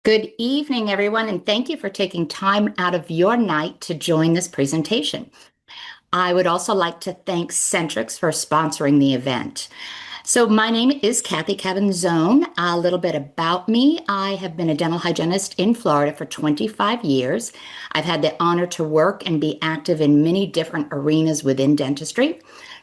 Good evening, everyone, and thank you for taking time out of your night to join this presentation. I would also like to thank Centrix for sponsoring the event. So my name is Kathy Cavanzone. A little bit about me. I have been a dental hygienist in Florida for 25 years. I've had the honor to work and be active in many different arenas within dentistry.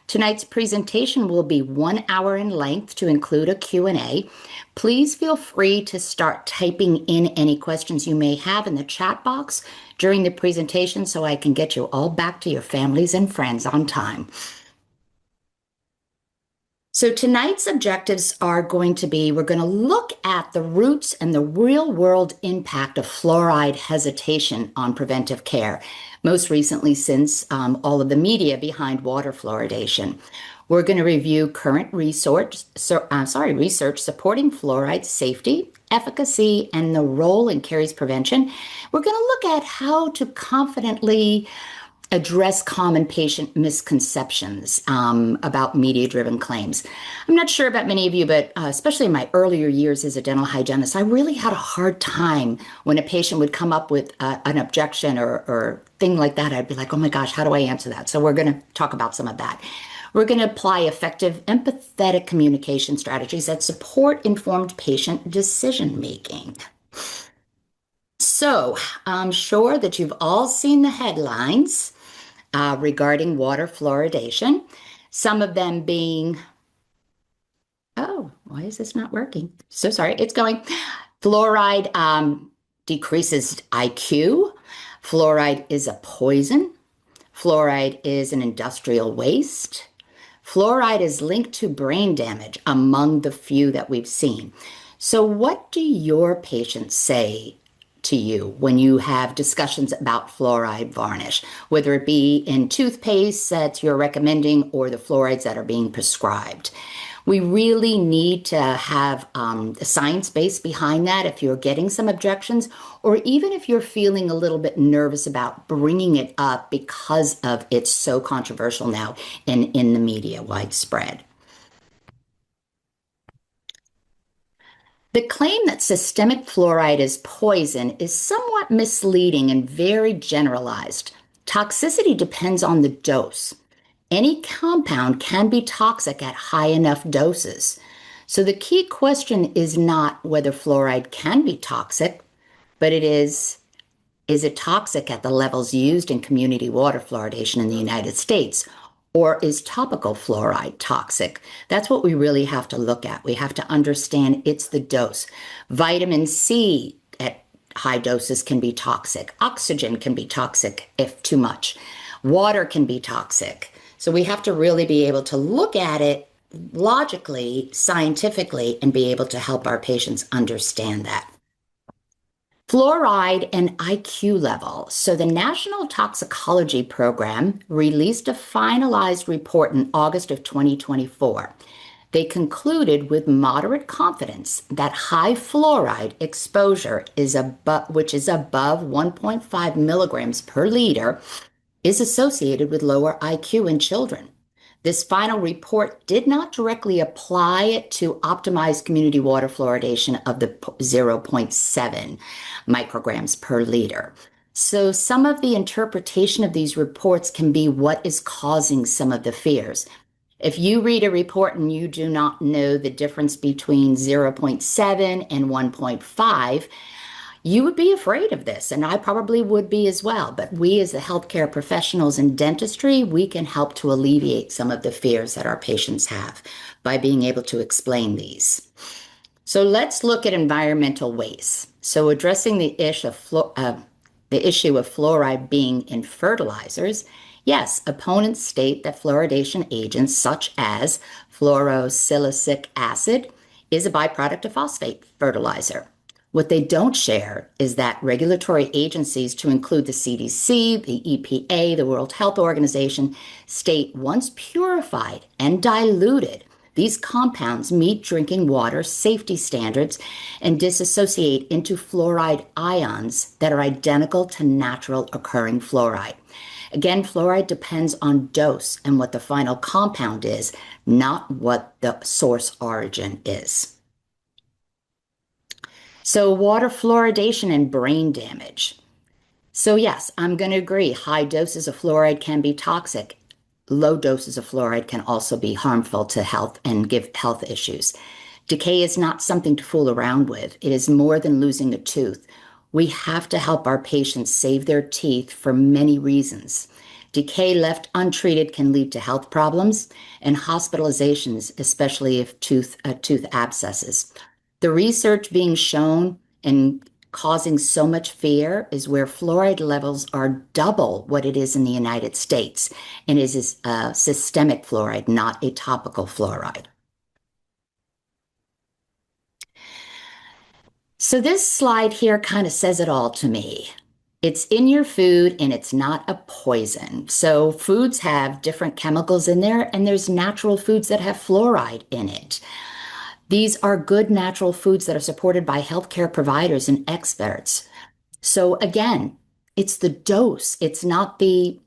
Tonight's presentation will be 1 hour in length to include a Q&A. Please feel free to start typing in any questions you may have in the chat box during the presentation so I can get you all back to your families and friends on time. So tonight's objectives are going to be, we're going to look at the roots and the real world impact of fluoride hesitation on preventive care, most recently since all of the media behind water fluoridation. We're going to review current research supporting fluoride safety, efficacy, and the role in caries prevention. We're going to look at how to confidently address common patient misconceptions about media-driven claims. I'm not sure about many of you, but especially in my earlier years as a dental hygienist, I really had a hard time when a patient would come up with an objection or thing like that. I'd be like, oh my gosh, how do I answer that? So we're going to talk about some of that. We're going to apply effective, empathetic communication strategies that support informed patient decision making. So I'm sure that you've all seen the headlines regarding water fluoridation, some of them being, oh, why is this not working? So sorry, it's going. Fluoride decreases IQ. Fluoride is a poison. Fluoride is an industrial waste. Fluoride is linked to brain damage among the few that we've seen. So what do your patients say to you when you have discussions about fluoride varnish, whether it be in toothpaste that you're recommending or the fluorides that are being prescribed? We really need to have the science base behind that if you're getting some objections, or even if you're feeling a little bit nervous about bringing it up because of it's so controversial now and in the media widespread. The claim that systemic fluoride is poison is somewhat misleading and very generalized. Toxicity depends on the dose. Any compound can be toxic at high enough doses. So the key question is not whether fluoride can be toxic, but is it toxic at the levels used in community water fluoridation in the United States? Or is topical fluoride toxic? That's what we really have to look at. We have to understand it's the dose. Vitamin C at high doses can be toxic. Oxygen can be toxic if too much. Water can be toxic. So we have to really be able to look at it logically, scientifically, and be able to help our patients understand that. Fluoride and IQ level. So the National Toxicology Program released a finalized report in August of 2024. They concluded with moderate confidence that high fluoride exposure which is above 1.5 milligrams per liter, is associated with lower IQ in children. This final report did not directly apply it to optimized community water fluoridation of the zero point 0.7 micrograms per liter. So some of the interpretation of these reports can be what is causing some of the fears. If you read a report and you do not know the difference between 0.7 and 1.5, you would be afraid of this, and I probably would be as well. But we as the healthcare professionals in dentistry, we can help to alleviate some of the fears that our patients have by being able to explain these. So let's look at environmental waste. So addressing the issue of fluoride being in fertilizers, yes, opponents state that fluoridation agents such as fluorosilicic acid is a byproduct of phosphate fertilizer. What they don't share is that regulatory agencies, to include the CDC, the EPA, the World Health Organization, state once purified and diluted, these compounds meet drinking water safety standards and disassociate into fluoride ions that are identical to natural occurring fluoride. Again, fluoride depends on dose and what the final compound is, not what the source origin is. So, water fluoridation and brain damage. So, yes, I'm going to agree. High doses of fluoride can be toxic. Low doses of fluoride can also be harmful to health and give health issues. Decay is not something to fool around with. It is more than losing a tooth. We have to help our patients save their teeth for many reasons. Decay left untreated can lead to health problems and hospitalizations, especially if tooth abscesses. The research being shown and causing so much fear is where fluoride levels are double what it is in the United States, and it is a systemic fluoride, not a topical fluoride. So this slide here kind of says it all to me. It's in your food and it's not a poison. So foods have different chemicals in there, and there's natural foods that have fluoride in it. These are good natural foods that are supported by healthcare providers and experts. So again, it's the dose. It's not the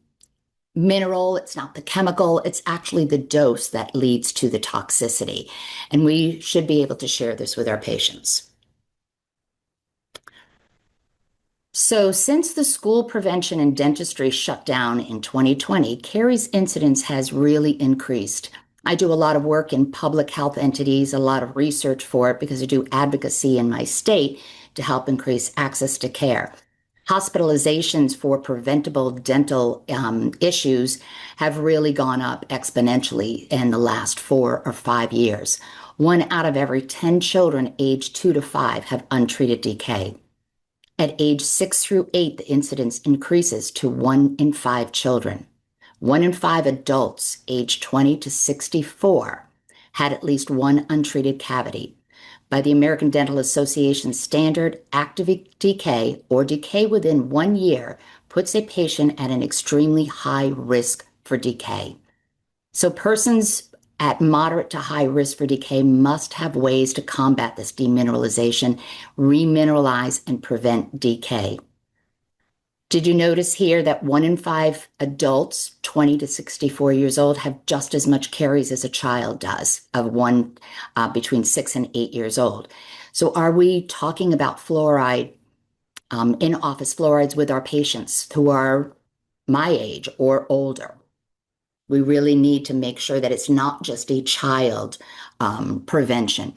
mineral, it's not the chemical, it's actually the dose that leads to the toxicity. And we should be able to share this with our patients. So, since the school prevention and dentistry shut down in 2020, caries incidence has really increased. I do a lot of work in public health entities, a lot of research for it because I do advocacy in my state to help increase access to care. Hospitalizations for preventable dental issues have really gone up exponentially in the last 4 or 5 years. 1 out of every 10 children aged 2 to 5 have untreated decay. At age 6 through 8, the incidence increases to 1 in 5 children. 1 in 5 adults aged 20 to 64 had at least one untreated cavity. By the American Dental Association standard, active decay or decay within 1 year puts a patient at an extremely high risk for decay. So persons at moderate to high risk for decay must have ways to combat this demineralization, remineralize, and prevent decay. Did you notice here that 1 in 5 adults, 20 to 64 years old, have just as much caries as a child does, of one between 6 and 8 years old? So are we talking about fluoride, in-office fluorides with our patients who are my age or older? We really need to make sure that it's not just a child prevention.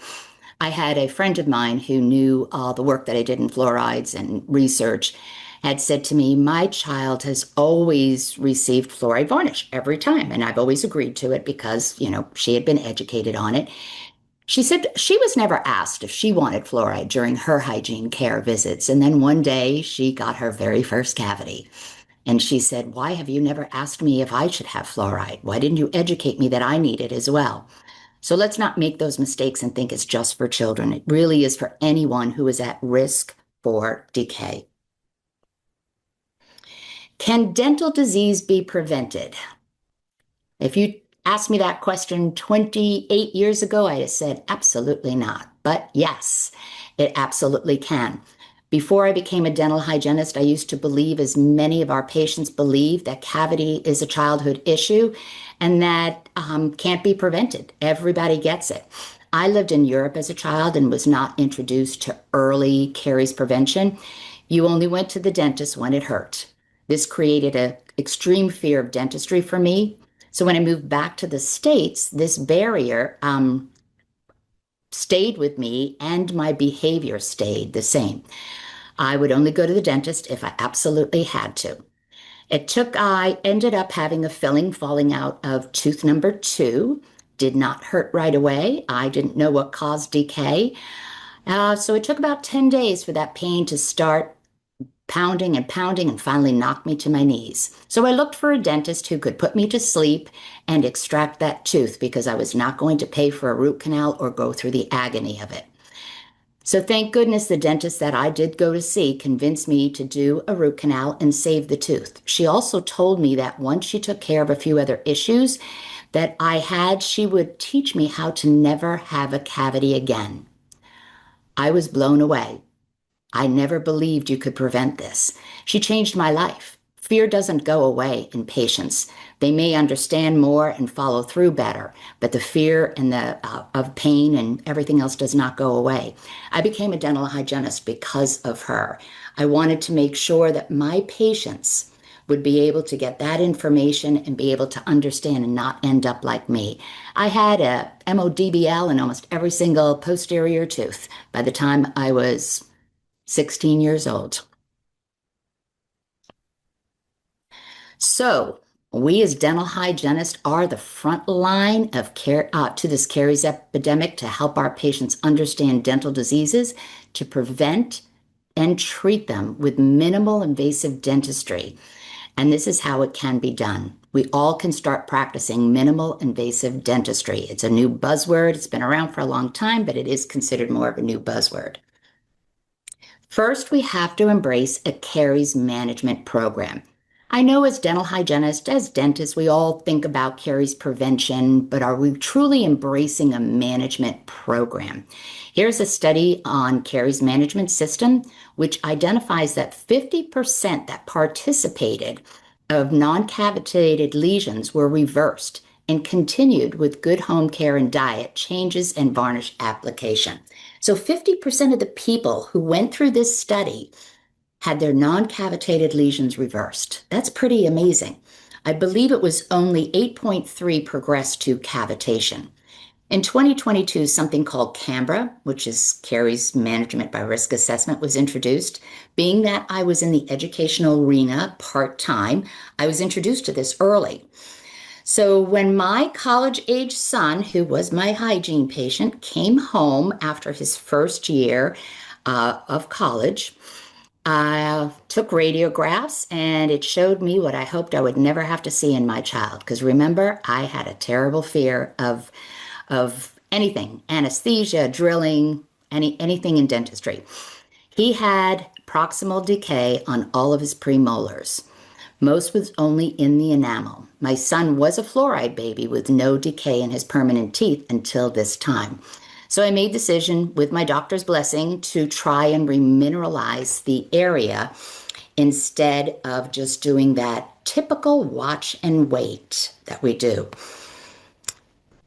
I had a friend of mine who knew the work that I did in fluorides and research had said to me, my child has always received fluoride varnish every time. And I've always agreed to it because, she had been educated on it. She said she was never asked if she wanted fluoride during her hygiene care visits. And then one day she got her very first cavity. And she said, why have you never asked me if I should have fluoride? Why didn't you educate me that I need it as well? So let's not make those mistakes and think it's just for children. It really is for anyone who is at risk for decay. Can dental disease be prevented? If you asked me that question 28 years ago, I'd have said absolutely not. But yes, it absolutely can. Before I became a dental hygienist, I used to believe, as many of our patients believe, that cavity is a childhood issue and that can't be prevented. Everybody gets it. I lived in Europe as a child and was not introduced to early caries prevention. You only went to the dentist when it hurt. This created an extreme fear of dentistry for me. So when I moved back to the States, this barrier stayed with me and my behavior stayed the same. I would only go to the dentist if I absolutely had to. I ended up having a filling falling out of tooth number 2. Did not hurt right away. I didn't know what caused decay. So it took about 10 days for that pain to start pounding and pounding and finally knocked me to my knees. So I looked for a dentist who could put me to sleep and extract that tooth because I was not going to pay for a root canal or go through the agony of it. So thank goodness the dentist that I did go to see convinced me to do a root canal and save the tooth. She also told me that once she took care of a few other issues that I had, she would teach me how to never have a cavity again. I was blown away. I never believed you could prevent this. She changed my life. Fear doesn't go away in patients. They may understand more and follow through better, but the fear and the of pain and everything else does not go away. I became a dental hygienist because of her. I wanted to make sure that my patients would be able to get that information and be able to understand and not end up like me. I had a MODBL in almost every single posterior tooth by the time I was 16 years old. So, we as dental hygienists are the front line of care to this caries epidemic to help our patients understand dental diseases, to prevent and treat them with minimal invasive dentistry. And this is how it can be done. We all can start practicing minimal invasive dentistry. It's a new buzzword. It's been around for a long time, but it is considered more of a new buzzword. First, we have to embrace a caries management program. I know as dental hygienists, as dentists, we all think about caries prevention, but are we truly embracing a management program? Here's a study on caries management system, which identifies that 50% that participated of non-cavitated lesions were reversed and continued with good home care and diet changes and varnish application. So 50% of the people who went through this study had their non-cavitated lesions reversed. That's pretty amazing. I believe it was only 8.3 progressed to cavitation. In 2022, something called CAMBRA, which is Caries Management by Risk Assessment, was introduced. Being that I was in the educational arena part-time, I was introduced to this early. So when my college-age son, who was my hygiene patient, came home after his first year of college, I took radiographs and it showed me what I hoped I would never have to see in my child. Because remember, I had a terrible fear of anything, anesthesia, drilling, anything in dentistry. He had proximal decay on all of his premolars. Most was only in the enamel. My son was a fluoride baby with no decay in his permanent teeth until this time. So I made the decision, with my doctor's blessing, to try and remineralize the area instead of just doing that typical watch and wait that we do.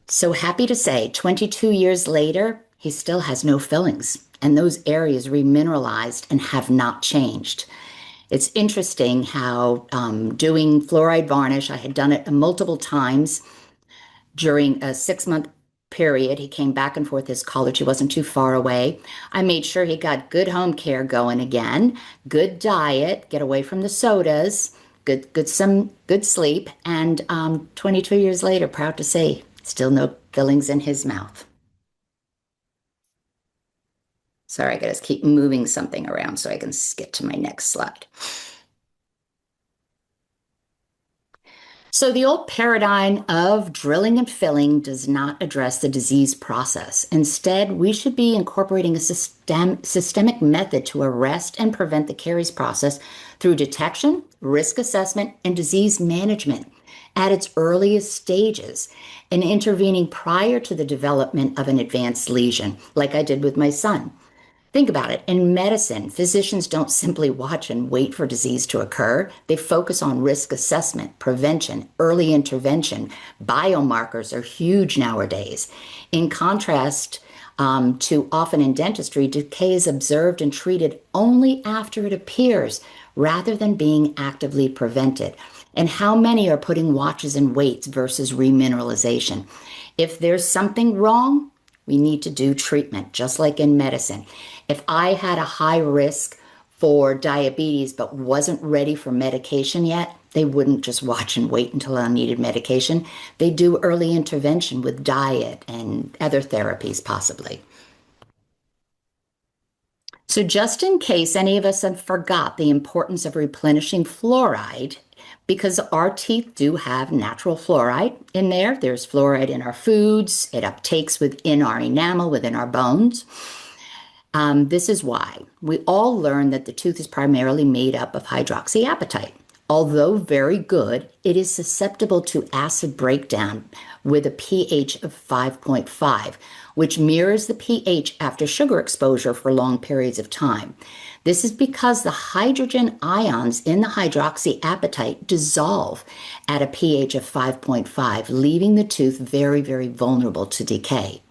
So happy to say, 22 years later, he still has no fillings, and those areas remineralized and have not changed. It's interesting how doing fluoride varnish, I had done it multiple times during a 6-month period. He came back and forth his college. He wasn't too far away. I made sure he got good home care going again, good diet, get away from the sodas, some good sleep. And 22 years later, proud to say, still no fillings in his mouth. Sorry, I gotta keep moving something around so I can get to my next slide. So the old paradigm of drilling and filling does not address the disease process. Instead, we should be incorporating a systemic method to arrest and prevent the caries process through detection, risk assessment, and disease management at its earliest stages, and intervening prior to the development of an advanced lesion, like I did with my son. Think about it. In medicine, physicians don't simply watch and wait for disease to occur. They focus on risk assessment, prevention, early intervention. Biomarkers are huge nowadays. In contrast to often in dentistry, decay is observed and treated only after it appears rather than being actively prevented. And how many are putting watches and waits versus remineralization? If there's something wrong, we need to do treatment, just like in medicine. If I had a high risk for diabetes but wasn't ready for medication yet, they wouldn't just watch and wait until I needed medication. They do early intervention with diet and other therapies possibly. So just in case any of us have forgot the importance of replenishing fluoride, because our teeth do have natural fluoride in there. There's fluoride in our foods. It uptakes within our enamel, within our bones. This is why. We all learn that the tooth is primarily made up of hydroxyapatite. Although very good, it is susceptible to acid breakdown with a pH of 5.5, which mirrors the pH after sugar exposure for long periods of time. This is because the hydrogen ions in the hydroxyapatite dissolve at a pH of 5.5, leaving the tooth very, very vulnerable to decay.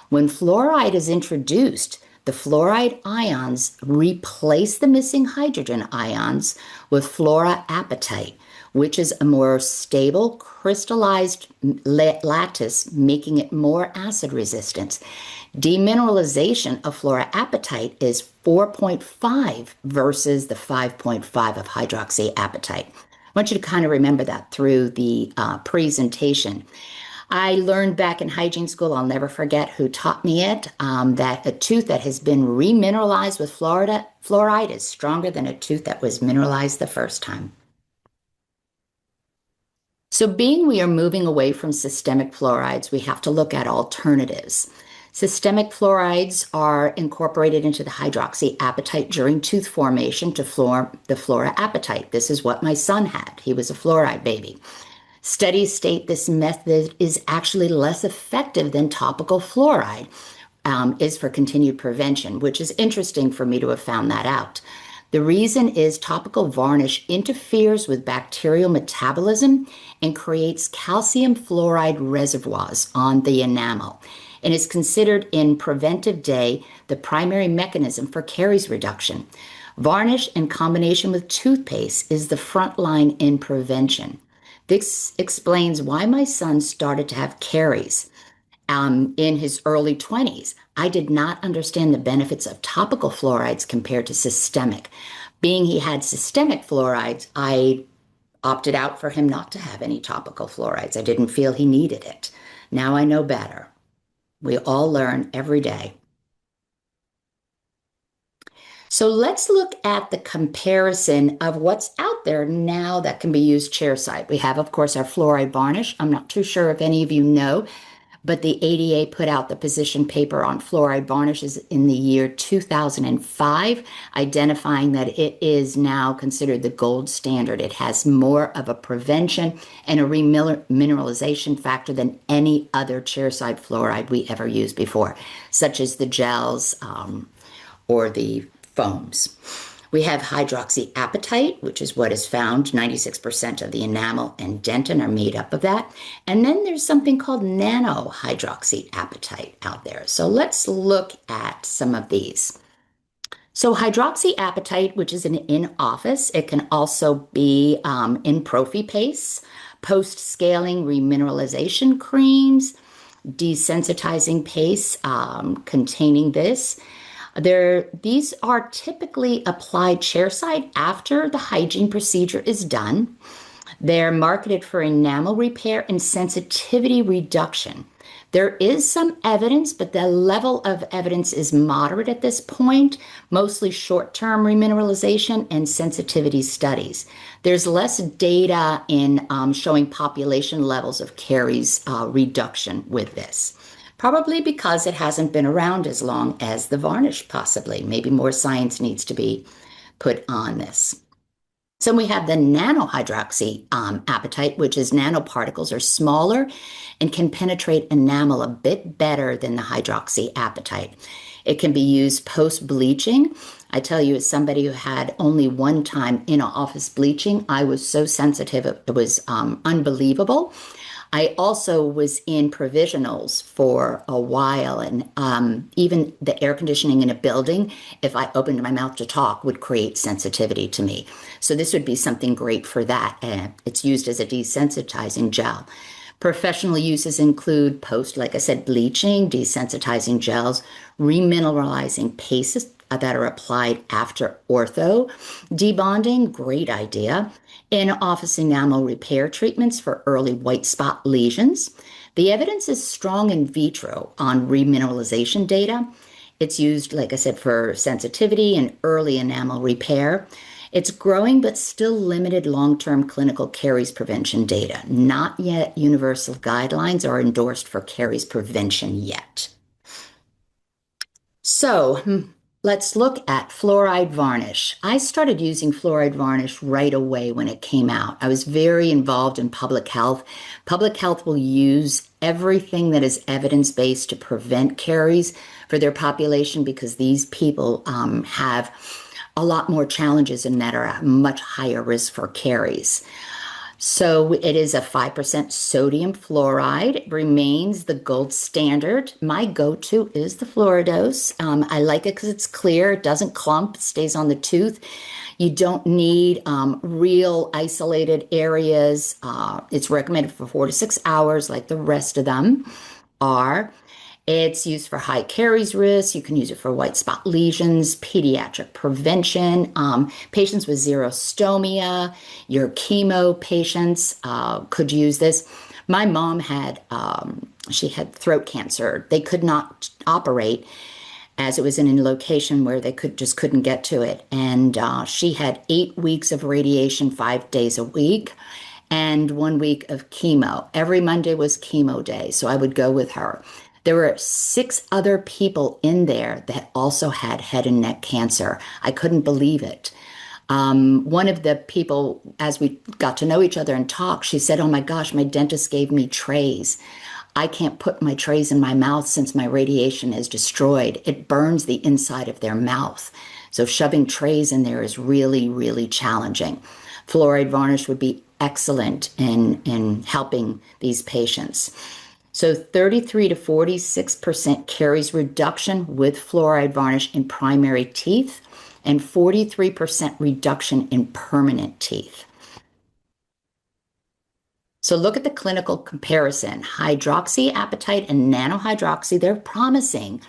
When fluoride is introduced, the fluoride ions replace the missing hydrogen ions with fluoroapatite, which is a more stable crystallized lattice, making it more acid resistant. Demineralization of fluoroapatite is 4.5 versus the 5.5 of hydroxyapatite. I want you to kind of remember that through the presentation. I learned back in hygiene school, I'll never forget who taught me it, that a tooth that has been remineralized with fluoride is stronger than a tooth that was mineralized the first time. So, being we are moving away from systemic fluorides, we have to look at alternatives. Systemic fluorides are incorporated into the hydroxyapatite during tooth formation to form the fluoroapatite. This is what my son had. He was a fluoride baby. Studies state this method is actually less effective than topical fluoride is for continued prevention, which is interesting for me to have found that out. The reason is topical varnish interferes with bacterial metabolism and creates calcium fluoride reservoirs on the enamel, and is considered in preventive day the primary mechanism for caries reduction. Varnish in combination with toothpaste is the front line in prevention. This explains why my son started to have caries in his early 20s. I did not understand the benefits of topical fluorides compared to systemic. Being he had systemic fluorides, I opted out for him not to have any topical fluorides. I didn't feel he needed it. Now I know better. We all learn every day. So let's look at the comparison of what's out there now that can be used chairside. We have, of course, our fluoride varnish. I'm not too sure if any of you know, but the ADA put out the position paper on fluoride varnishes in the year 2005, identifying that it is now considered the gold standard. It has more of a prevention and a remineralization factor than any other chairside fluoride we ever used before, such as the gels or the foams. We have hydroxyapatite, which is what is found. 96% of the enamel and dentin are made up of that. And then there's something called nanohydroxyapatite out there. So let's look at some of these. So hydroxyapatite, which is an in-office, it can also be in prophy pastes, post-scaling remineralization creams, desensitizing pastes containing this. These are typically applied chairside after the hygiene procedure is done. They're marketed for enamel repair and sensitivity reduction. There is some evidence, but the level of evidence is moderate at this point, mostly short-term remineralization and sensitivity studies. There's less data in showing population levels of caries reduction with this. Probably because it hasn't been around as long as the varnish, possibly. Maybe more science needs to be put on this. So we have the nanohydroxyapatite, which is nanoparticles are smaller and can penetrate enamel a bit better than the hydroxyapatite. It can be used post-bleaching. I tell you, as somebody who had only one time in-office bleaching, I was so sensitive, it was unbelievable. I also was in provisionals for a while, and even the air conditioning in a building, if I opened my mouth to talk, would create sensitivity to me. So this would be something great for that. It's used as a desensitizing gel. Professional uses include like I said, bleaching, desensitizing gels, remineralizing pastes that are applied after ortho, debonding, great idea, in-office enamel repair treatments for early white spot lesions. The evidence is strong in vitro on remineralization data. It's used, like I said, for sensitivity and early enamel repair. It's growing, but still limited long-term clinical caries prevention data. Not yet universal guidelines are endorsed for caries prevention yet. So, Let's look at fluoride varnish. I started using fluoride varnish right away when it came out. I was very involved in public health. Public health will use everything that is evidence-based to prevent caries for their population because these people have a lot more challenges and that are at much higher risk for caries. So it is a 5% sodium fluoride. It remains the gold standard. My go-to is the Fluoridose. I like it because it's clear, it doesn't clump, it stays on the tooth. You don't need real isolated areas. It's recommended for 4 to 6 hours, like the rest of them are. It's used for high caries risk. You can use it for white spot lesions, pediatric prevention, patients with xerostomia, your chemo patients could use this. My mom had she had throat cancer. They could not operate as it was in a location where they couldn't get to it, and she had 8 weeks of radiation, 5 days a week, and 1 week of chemo. Every Monday was chemo day, so I would go with her. There were 6 other people in there that also had head and neck cancer. I couldn't believe it. One of the people, as we got to know each other and talk, she said, "Oh my gosh, my dentist gave me trays. I can't put my trays in my mouth since my radiation is destroyed. It burns the inside of their mouth. So shoving trays in there is really, really challenging." Fluoride varnish would be excellent in helping these patients. So 33 to 46% caries reduction with fluoride varnish in primary teeth and 43% reduction in permanent teeth. So look at the clinical comparison. Hydroxyapatite and nanohydroxy, they're promising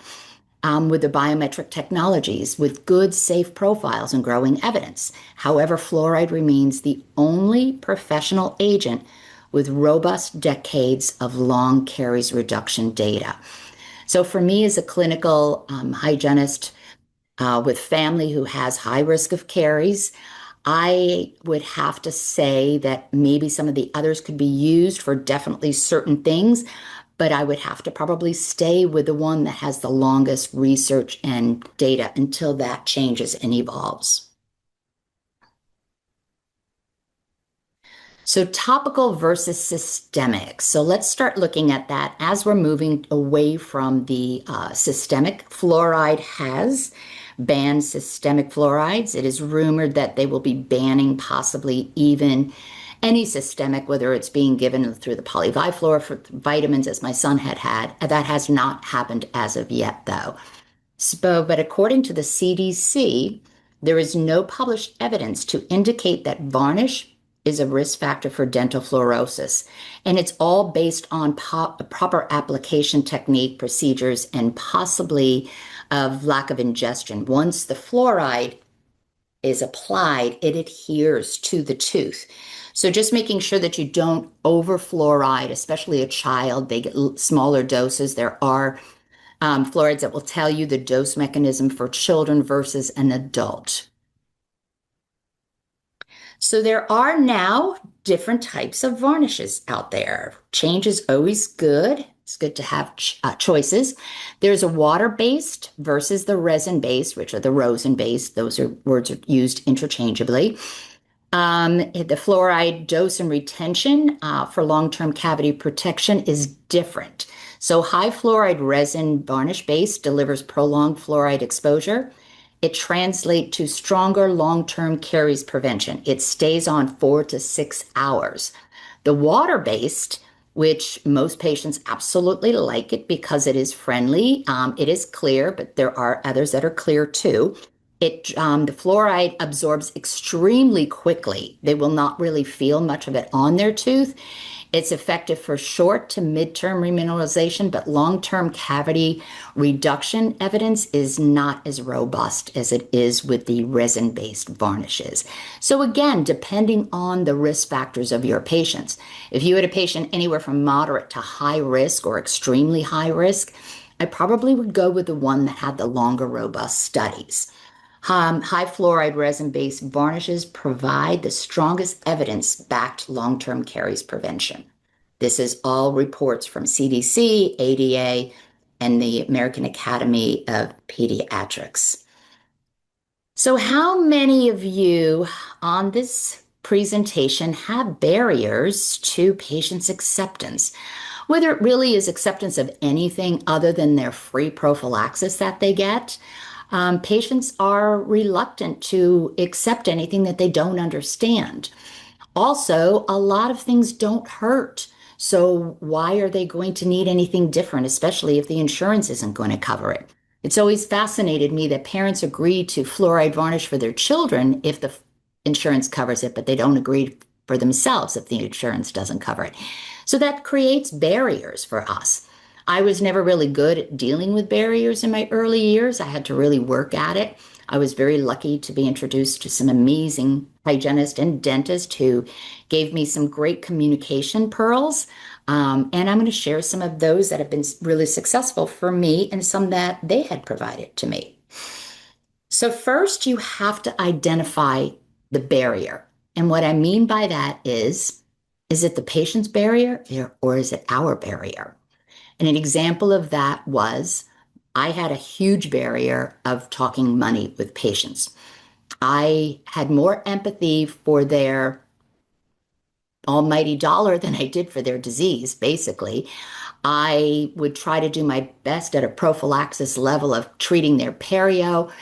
with the biometric technologies with good, safe profiles and growing evidence. However, fluoride remains the only professional agent with robust decades of long caries reduction data. So for me as a clinical hygienist with family who has high risk of caries, I would have to say that maybe some of the others could be used for definitely certain things, but I would have to probably stay with the one that has the longest research and data until that changes and evolves. So, topical versus systemic. So, let's start looking at that as we're moving away from the systemic. Fluoride has banned systemic fluorides. It is rumored that they will be banning possibly even any systemic, whether it's being given through the polyfluor for vitamins, as my son had. That has not happened as of yet, though. But according to the CDC, there is no published evidence to indicate that varnish is a risk factor for dental fluorosis. And it's all based on proper application technique, procedures, and possibly of lack of ingestion. Once the fluoride is applied, it adheres to the tooth. So just making sure that you don't over fluoride, especially a child, they get smaller doses. There are fluorides that will tell you the dose mechanism for children versus an adult. So there are now different types of varnishes out there. Change is always good. It's good to have choices. There's a water-based versus the resin-based, which are the rosin-based. Those are words are used interchangeably. The fluoride dose and retention for long-term cavity protection is different. So high fluoride resin varnish base delivers prolonged fluoride exposure. It translates to stronger long-term caries prevention. It stays on 4 to 6 hours. The water-based, which most patients absolutely like it because it is friendly. It is clear, but there are others that are clear too. The fluoride absorbs extremely quickly. They will not really feel much of it on their tooth. It's effective for short to midterm remineralization, but long-term cavity reduction evidence is not as robust as it is with the resin-based varnishes. So again, depending on the risk factors of your patients. If you had a patient anywhere from moderate to high risk or extremely high risk, I probably would go with the one that had the longer robust studies. High fluoride resin-based varnishes provide the strongest evidence-backed long-term caries prevention. This is all reports from CDC, ADA, and the American Academy of Pediatrics. So, how many of you on this presentation have barriers to patients' acceptance? Whether it really is acceptance of anything other than their free prophylaxis that they get, patients are reluctant to accept anything that they don't understand. Also, a lot of things don't hurt. So, why are they going to need anything different, especially if the insurance isn't going to cover it? It's always fascinated me that parents agree to fluoride varnish for their children if the insurance covers it, but they don't agree for themselves if the insurance doesn't cover it. So, that creates barriers for us. I was never really good at dealing with barriers in my early years. I had to really work at it. I was very lucky to be introduced to some amazing hygienists and dentists who gave me some great communication pearls. And I'm going to share some of those that have been really successful for me and some that they had provided to me. So, first, you have to identify the barrier. And what I mean by that is it the patient's barrier or is it our barrier? And an example of that was I had a huge barrier of talking money with patients. I had more empathy for their almighty dollar than I did for their disease, basically. I would try to do my best at a prophylaxis level of treating their perio.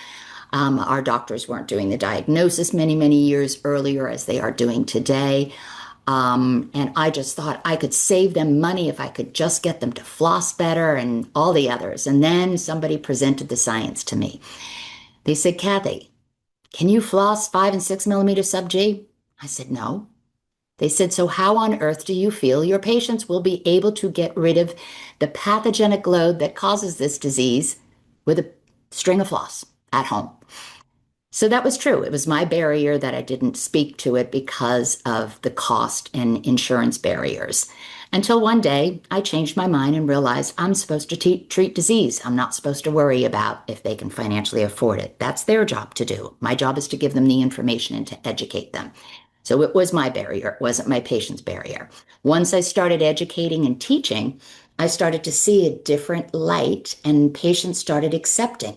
Our doctors weren't doing the diagnosis many, many years earlier as they are doing today. And I just thought I could save them money if I could just get them to floss better and all the others. And then somebody presented the science to me. They said, Kathy, can you floss 5 and 6 millimeter sub G? I said, no. They said, so how on earth do you feel your patients will be able to get rid of the pathogenic load that causes this disease with a string of floss at home? So that was true. It was my barrier that I didn't speak to it because of the cost and insurance barriers. Until one day, I changed my mind and realized I'm supposed to treat disease. I'm not supposed to worry about if they can financially afford it. That's their job to do. My job is to give them the information and to educate them. So it was my barrier. It wasn't my patient's barrier. Once I started educating and teaching, I started to see a different light and patients started accepting.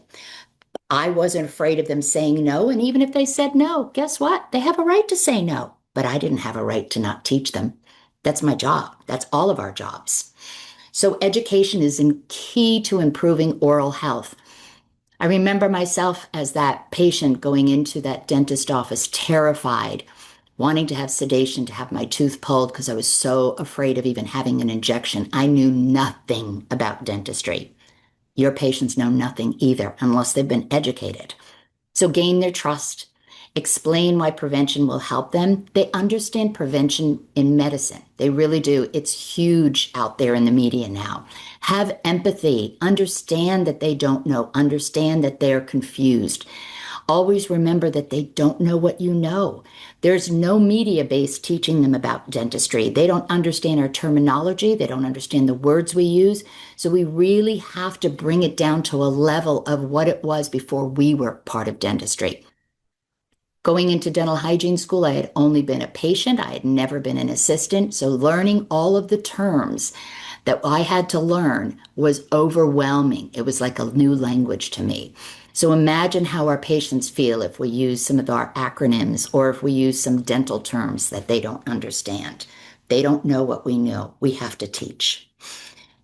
I wasn't afraid of them saying no. And even if they said no, guess what? They have a right to say no. But I didn't have a right to not teach them. That's my job. That's all of our jobs. So education is key to improving oral health. I remember myself as that patient going into that dentist office, terrified, wanting to have sedation, to have my tooth pulled because I was so afraid of even having an injection. I knew nothing about dentistry. Your patients know nothing either unless they've been educated. So gain their trust, explain why prevention will help them. They understand prevention in medicine. They really do. It's huge out there in the media now. Have empathy, understand that they don't know, understand that they're confused. Always remember that they don't know what you know. There's no media base teaching them about dentistry. They don't understand our terminology. They don't understand the words we use. So we really have to bring it down to a level of what it was before we were part of dentistry. Going into dental hygiene school, I had only been a patient. I had never been an assistant. So learning all of the terms that I had to learn was overwhelming. It was like a new language to me. So imagine how our patients feel if we use some of our acronyms or if we use some dental terms that they don't understand. They don't know what we know. We have to teach.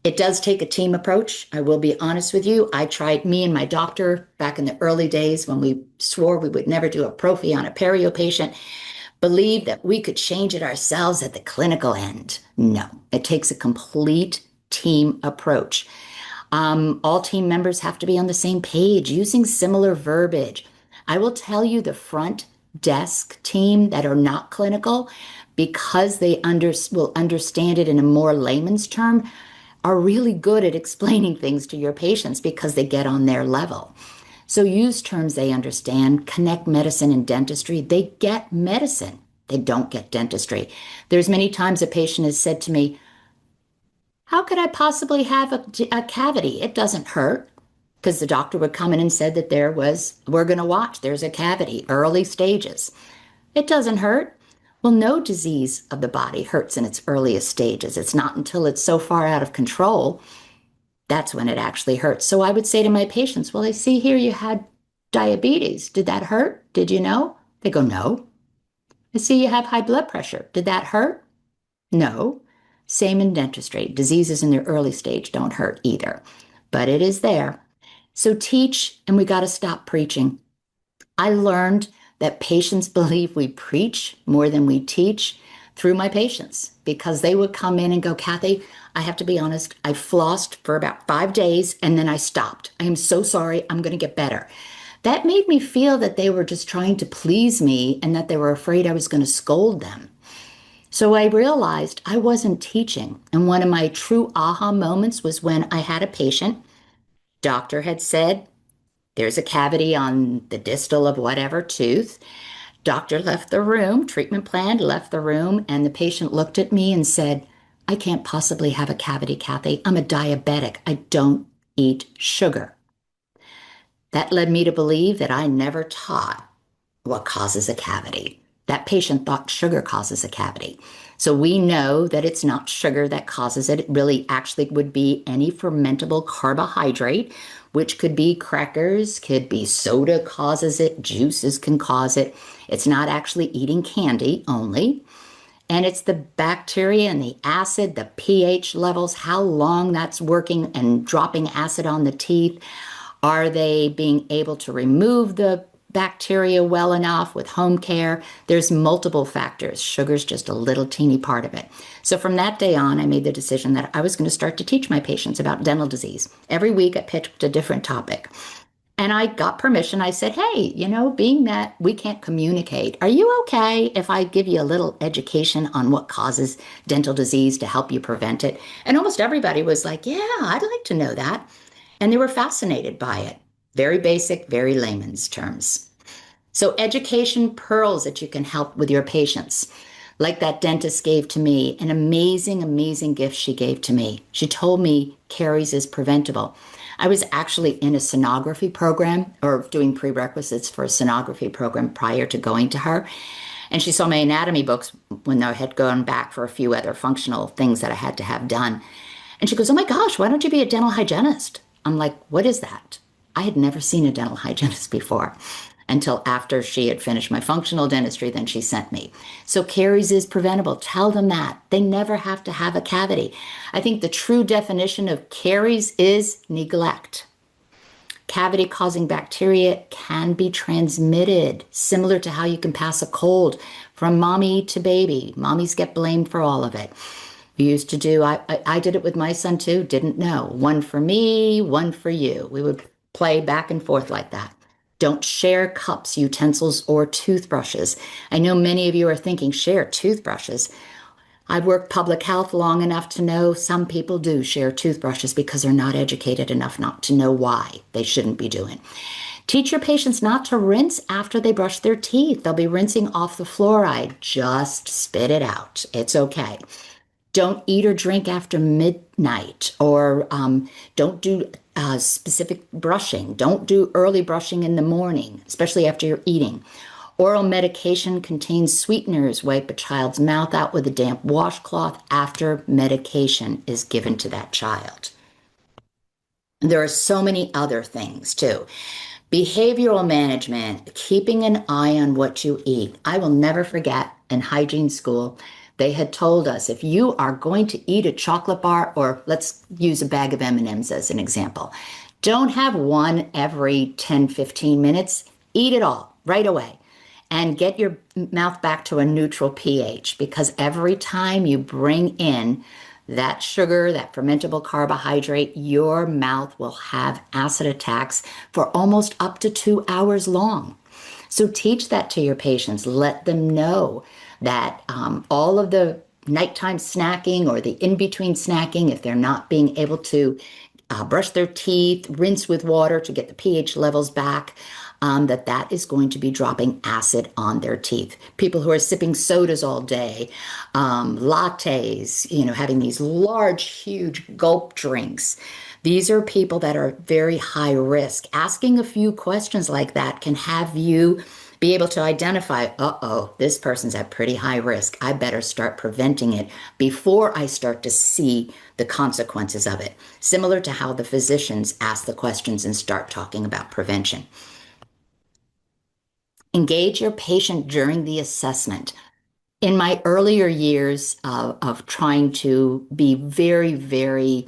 It does take a team approach. I will be honest with you. I tried, me and my doctor back in the early days when we swore we would never do a prophy on a perio patient, believed that we could change it ourselves at the clinical end. No, it takes a complete team approach. All team members have to be on the same page, using similar verbiage. I will tell you the front desk team that are not clinical, because they will understand it in a more layman's term, are really good at explaining things to your patients because they get on their level. So use terms they understand, connect medicine and dentistry. They get medicine. They don't get dentistry. There's many times a patient has said to me, how could I possibly have a cavity? It doesn't hurt. Because the doctor would come in and said that we're going to watch, there's a cavity, early stages. It doesn't hurt. Well, no disease of the body hurts in its earliest stages. It's not until it's so far out of control that's when it actually hurts. So I would say to my patients, well, I see here you had Diabetes, did that hurt? Did you know? They go, no. I see you have high blood pressure. Did that hurt? No. Same in dentistry. Diseases in their early stage don't hurt either, but it is there. So teach, and we got to stop preaching. I learned that patients believe we preach more than we teach through my patients because they would come in and go, Kathy, I have to be honest, I flossed for about 5 days and then I stopped. I am so sorry. I'm going to get better. That made me feel that they were just trying to please me and that they were afraid I was going to scold them. So I realized I wasn't teaching. And one of my true aha moments was when I had a patient. Doctor had said, there's a cavity on the distal of whatever tooth. Doctor left the room, treatment plan left the room, and the patient looked at me and said, I can't possibly have a cavity, Kathy. I'm a diabetic. I don't eat sugar. That led me to believe that I never taught what causes a cavity. That patient thought sugar causes a cavity. So we know that it's not sugar that causes it. It really actually would be any fermentable carbohydrate, which could be crackers, could be soda causes it, juices can cause it. It's not actually eating candy only. And it's the bacteria and the acid, the pH levels, how long that's working and dropping acid on the teeth. Are they being able to remove the bacteria well enough with home care? There's multiple factors. Sugar's just a little teeny part of it. So from that day on, I made the decision that I was going to start to teach my patients about dental disease. Every week I picked a different topic. And I got permission. I said, hey, being that we can't communicate, are you okay if I give you a little education on what causes dental disease to help you prevent it? And almost everybody was like, yeah, I'd like to know that. And they were fascinated by it. Very basic, very layman's terms. So education pearls that you can help with your patients. Like that dentist gave to me, an amazing, amazing gift she gave to me. She told me caries is preventable. I was actually in a sonography program or doing prerequisites for a sonography program prior to going to her. And she saw my anatomy books when I had gone back for a few other functional things that I had to have done. And she goes, oh my gosh, why don't you be a dental hygienist? I'm like, what is that? I had never seen a dental hygienist before until after she had finished my functional dentistry, then she sent me. So caries is preventable. Tell them that. They never have to have a cavity. I think the true definition of caries is neglect. Cavity causing bacteria can be transmitted, similar to how you can pass a cold from mommy to baby. Mommies get blamed for all of it. We used to do, I did it with my son too, didn't know. One for me, one for you. We would play back and forth like that. Don't share cups, utensils, or toothbrushes. I know many of you are thinking, share toothbrushes. I've worked public health long enough to know some people do share toothbrushes because they're not educated enough not to know why they shouldn't be doing. Teach your patients not to rinse after they brush their teeth. They'll be rinsing off the fluoride. Just spit it out. It's okay. Don't eat or drink after midnight, or don't do specific brushing. Don't do early brushing in the morning, especially after you're eating. Oral medication contains sweeteners. Wipe a child's mouth out with a damp washcloth after medication is given to that child. There are so many other things too. Behavioral management, keeping an eye on what you eat. I will never forget in hygiene school, they had told us if you are going to eat a chocolate bar, or let's use a bag of M&Ms as an example, don't have one every 10, 15 minutes. Eat it all right away and get your mouth back to a neutral pH, because every time you bring in that sugar, that fermentable carbohydrate, your mouth will have acid attacks for almost up to 2 hours long. So teach that to your patients. Let them know that all of the nighttime snacking or the in-between snacking, if they're not being able to brush their teeth, rinse with water to get the pH levels back, that is going to be dropping acid on their teeth. People who are sipping sodas all day, lattes, having these large, huge gulp drinks. These are people that are very high risk. Asking a few questions like that can have you be able to identify, uh-oh, this person's at pretty high risk. I better start preventing it before I start to see the consequences of it. Similar to how the physicians ask the questions and start talking about prevention. Engage your patient during the assessment. In my earlier years of trying to be very, very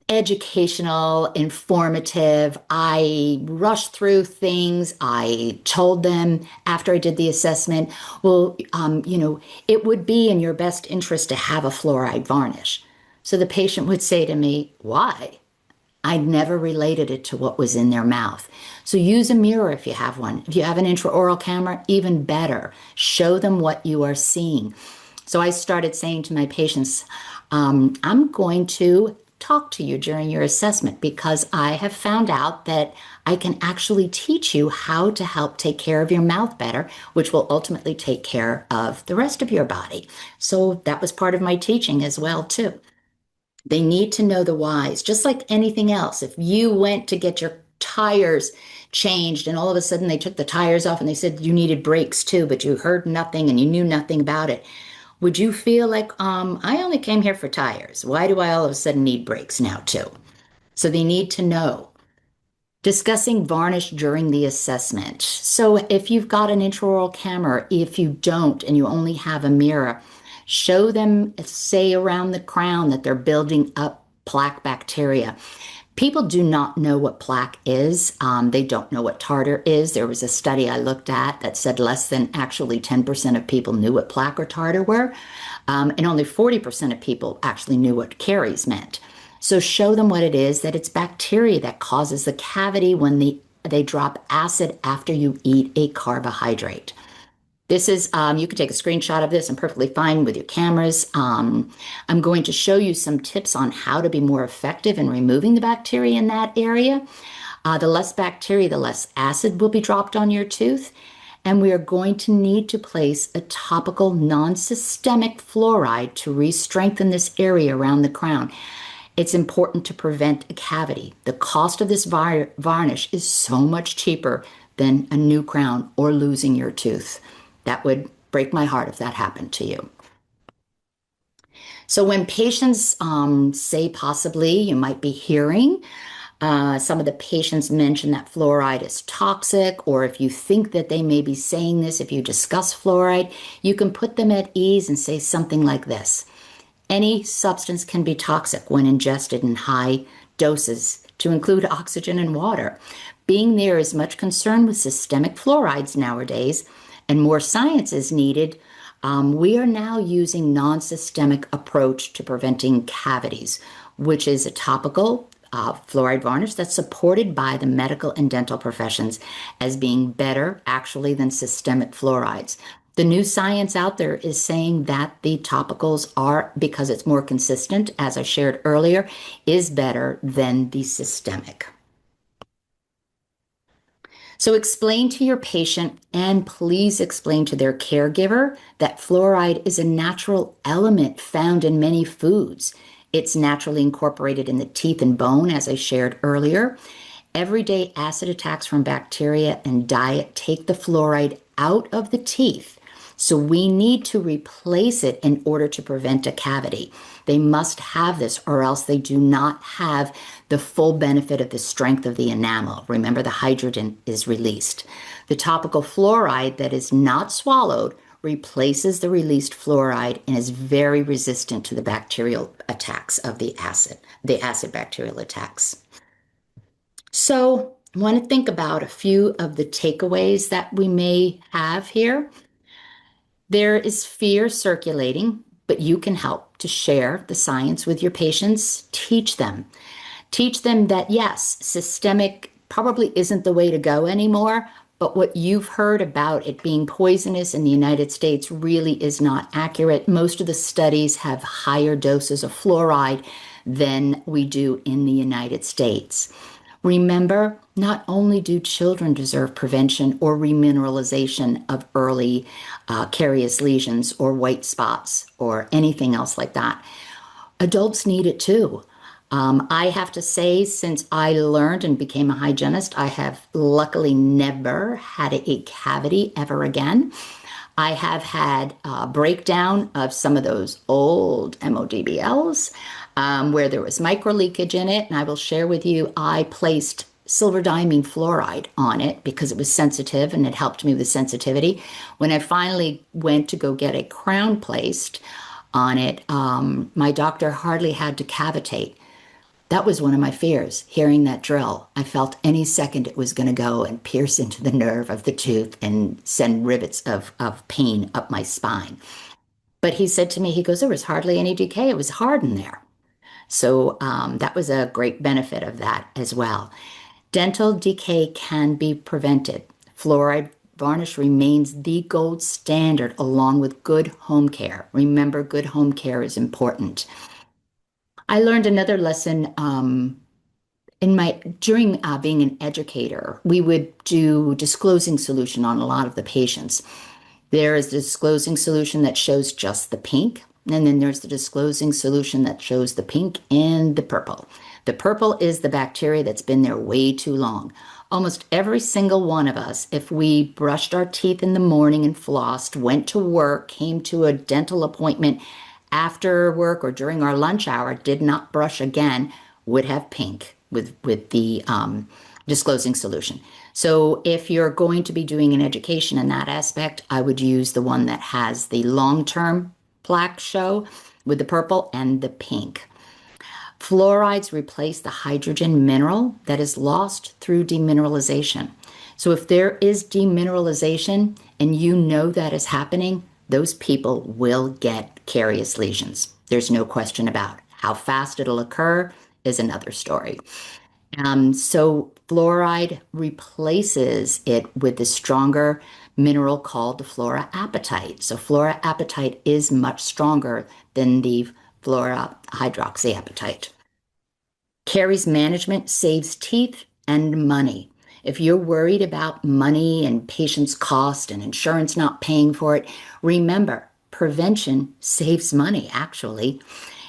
educational, informative. I rushed through things. I told them after I did the assessment, well, it would be in your best interest to have a fluoride varnish. So the patient would say to me, why? I never related it to what was in their mouth. So use a mirror if you have one. If you have an intraoral camera, even better. Show them what you are seeing. So I started saying to my patients, I'm going to talk to you during your assessment because I have found out that I can actually teach you how to help take care of your mouth better, which will ultimately take care of the rest of your body. So that was part of my teaching as well, too. They need to know the whys, just like anything else. If you went to get your tires changed and all of a sudden they took the tires off and they said you needed brakes too, but you heard nothing and you knew nothing about it, would you feel like, I only came here for tires. Why do I all of a sudden need brakes now too? So they need to know. Discussing varnish during the assessment. So if you've got an intraoral camera, if you don't and you only have a mirror, show them, say, around the crown that they're building up plaque bacteria. People do not know what plaque is. They don't know what tartar is. There was a study I looked at that said less than actually 10% of people knew what plaque or tartar were, and only 40% of people actually knew what caries meant. So show them what it is, that it's bacteria that causes the cavity when they drop acid after you eat a carbohydrate. This is, you can take a screenshot of this and perfectly fine with your cameras. I'm going to show you some tips on how to be more effective in removing the bacteria in that area. The less bacteria, the less acid will be dropped on your tooth. And we are going to need to place a topical non-systemic fluoride to re-strengthen this area around the crown. It's important to prevent a cavity. The cost of this varnish is so much cheaper than a new crown or losing your tooth. That would break my heart if that happened to you. So when patients say possibly, you might be hearing some of the patients mention that fluoride is toxic, or if you think that they may be saying this, if you discuss fluoride, you can put them at ease and say something like this. Any substance can be toxic when ingested in high doses, to include oxygen and water. Being there is much concern with systemic fluorides nowadays, and more science is needed. We are now using non-systemic approach to preventing cavities, which is a topical fluoride varnish that's supported by the medical and dental professions as being better actually than systemic fluorides. The new science out there is saying that the topicals are, because it's more consistent, as I shared earlier, is better than the systemic. So explain to your patient, and please explain to their caregiver, that fluoride is a natural element found in many foods. It's naturally incorporated in the teeth and bone, as I shared earlier. Everyday acid attacks from bacteria and diet take the fluoride out of the teeth. So we need to replace it in order to prevent a cavity. They must have this, or else they do not have the full benefit of the strength of the enamel. Remember, the hydrogen is released. The topical fluoride that is not swallowed replaces the released fluoride and is very resistant to the bacterial attacks of the acid bacterial attacks. So I want to think about a few of the takeaways that we may have here. There is fear circulating, but you can help to share the science with your patients. Teach them. Teach them that, yes, systemic probably isn't the way to go anymore, but what you've heard about it being poisonous in the United States really is not accurate. Most of the studies have higher doses of fluoride than we do in the United States. Remember, not only do children deserve prevention or remineralization of early carious lesions or white spots or anything else like that, adults need it too. I have to say, since I learned and became a hygienist, I have luckily never had a cavity ever again. I have had a breakdown of some of those old MODBLs where there was micro leakage in it. And I will share with you, I placed silver diamine fluoride on it because it was sensitive and it helped me with sensitivity. When I finally went to go get a crown placed on it, my doctor hardly had to cavitate. That was one of my fears, hearing that drill. I felt any second it was going to go and pierce into the nerve of the tooth and send rivets of pain up my spine. But he said to me, he goes, there was hardly any decay. It was hard in there. So that was a great benefit of that as well. Dental decay can be prevented. Fluoride varnish remains the gold standard along with good home care. Remember, good home care is important. I learned another lesson in my during being an educator. We would do disclosing solution on a lot of the patients. There is the disclosing solution that shows just the pink, and then there's the disclosing solution that shows the pink and the purple. The purple is the bacteria that's been there way too long. Almost every single one of us, if we brushed our teeth in the morning and flossed, went to work, came to a dental appointment after work or during our lunch hour, did not brush again, would have pink with the disclosing solution. So if you're going to be doing an education in that aspect, I would use the one that has the long-term plaque show with the purple and the pink. Fluorides replace the hydrogen mineral that is lost through demineralization. So if there is demineralization and you know that is happening, those people will get carious lesions. There's no question about it. How fast it'll occur is another story. So fluoride replaces it with the stronger mineral called the fluoroapatite. So fluoroapatite is much stronger than the fluorohydroxyapatite. Caries management saves teeth and money. If you're worried about money and patients' cost and insurance not paying for it, remember, prevention saves money, actually.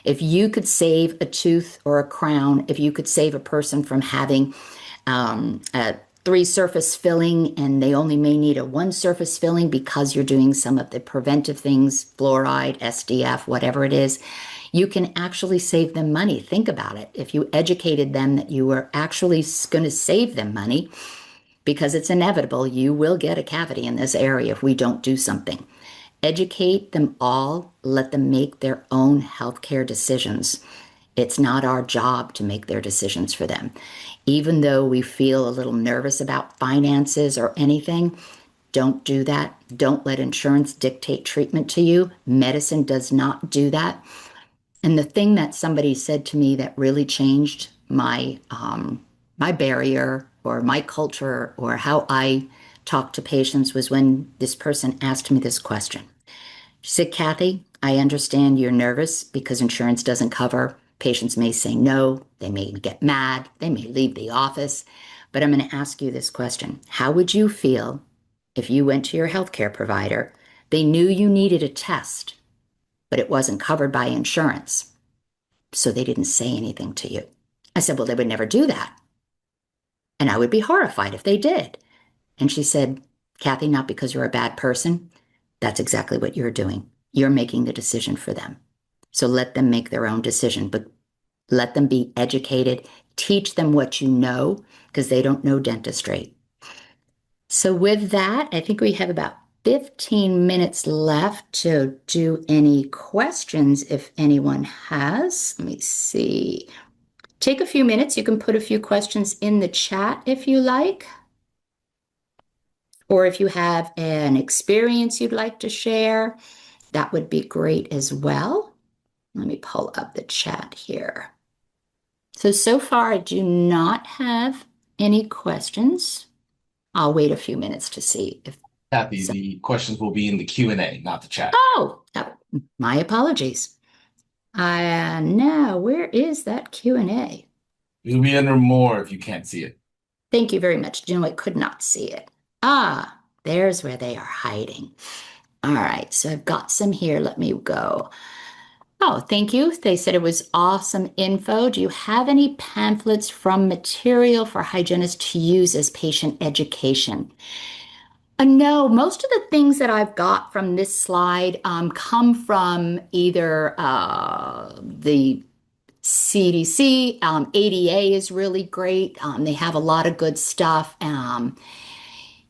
If you could save a tooth or a crown, if you could save a person from having a three surface filling and they only may need a one surface filling because you're doing some of the preventive things, fluoride, SDF, whatever it is, you can actually save them money. Think about it. If you educated them that you were actually going to save them money, because it's inevitable, you will get a cavity in this area if we don't do something. Educate them all, let them make their own healthcare decisions. It's not our job to make their decisions for them. Even though we feel a little nervous about finances or anything, don't do that. Don't let insurance dictate treatment to you. Medicine does not do that. And the thing that somebody said to me that really changed my barrier or my culture or how I talk to patients was when this person asked me this question. She said, Kathy, I understand you're nervous because insurance doesn't cover. Patients may say no, they may get mad, they may leave the office. But I'm going to ask you this question. How would you feel if you went to your healthcare provider, they knew you needed a test, but it wasn't covered by insurance, so they didn't say anything to you? I said, well, they would never do that. And I would be horrified if they did. And she said, Kathy, not because you're a bad person. That's exactly what you're doing. You're making the decision for them. So let them make their own decision, but let them be educated. Teach them what you know because they don't know dentistry. So with that, I think we have about 15 minutes left to do any questions if anyone has. Let me see. Take a few minutes. You can put a few questions in the chat if you like. Or if you have an experience you'd like to share, that would be great as well. Let me pull up the chat here. So far, I do not have any questions. I'll wait a few minutes to see if. Kathy, the questions will be in the Q&A, not the chat. Oh, my apologies. Now, where is that Q&A? It'll be under more if you can't see it. Thank you very much. You know, I could not see it. There's where they are hiding. All right, so I've got some here. Let me go. Oh, thank you. They said it was awesome info. Do you have any pamphlets from material for hygienists to use as patient education? No, most of the things that I've got from this slide come from either the CDC, ADA is really great. They have a lot of good stuff.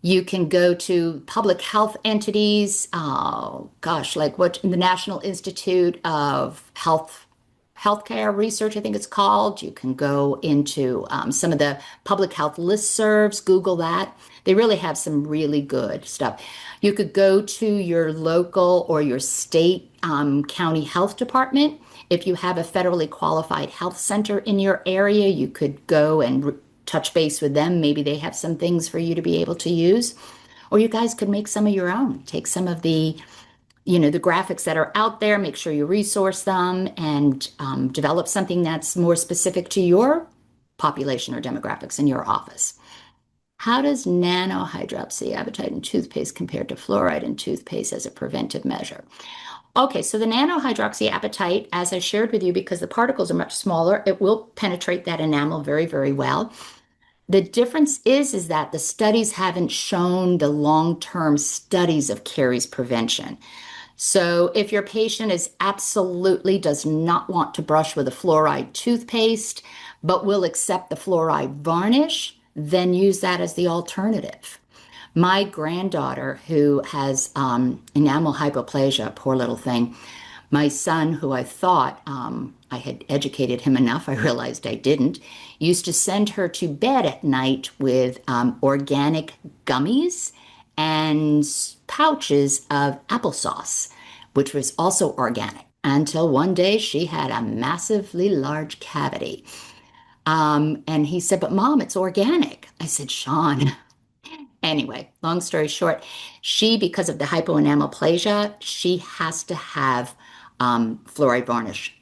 You can go to public health entities. Gosh, like what the National Institute of Healthcare Research, I think it's called. You can go into some of the public health listservs, Google that. They really have some really good stuff. You could go to your local or your state county health department. If you have a federally qualified health center in your area, you could go and touch base with them. Maybe they have some things for you to be able to use. Or you guys could make some of your own. Take some of the graphics that are out there, make sure you resource them and develop something that's more specific to your population or demographics in your office. How does nanohydroxyapatite in toothpaste compare to fluoride in toothpaste as a preventive measure? Okay, so the nanohydroxyapatite, as I shared with you, because the particles are much smaller, it will penetrate that enamel very, very well. The difference is that the studies haven't shown the long-term studies of caries prevention. So if your patient is absolutely does not want to brush with a fluoride toothpaste, but will accept the fluoride varnish, then use that as the alternative. My granddaughter, who has enamel hypoplasia, poor little thing, my son, who I thought I had educated him enough, I realized I didn't, used to send her to bed at night with organic gummies and pouches of applesauce, which was also organic, until one day she had a massively large cavity. And he said, "But Mom, it's organic." I said, "Sean." Anyway, long story short, she, because of the hypoenamelplasia, she has to have fluoride varnish.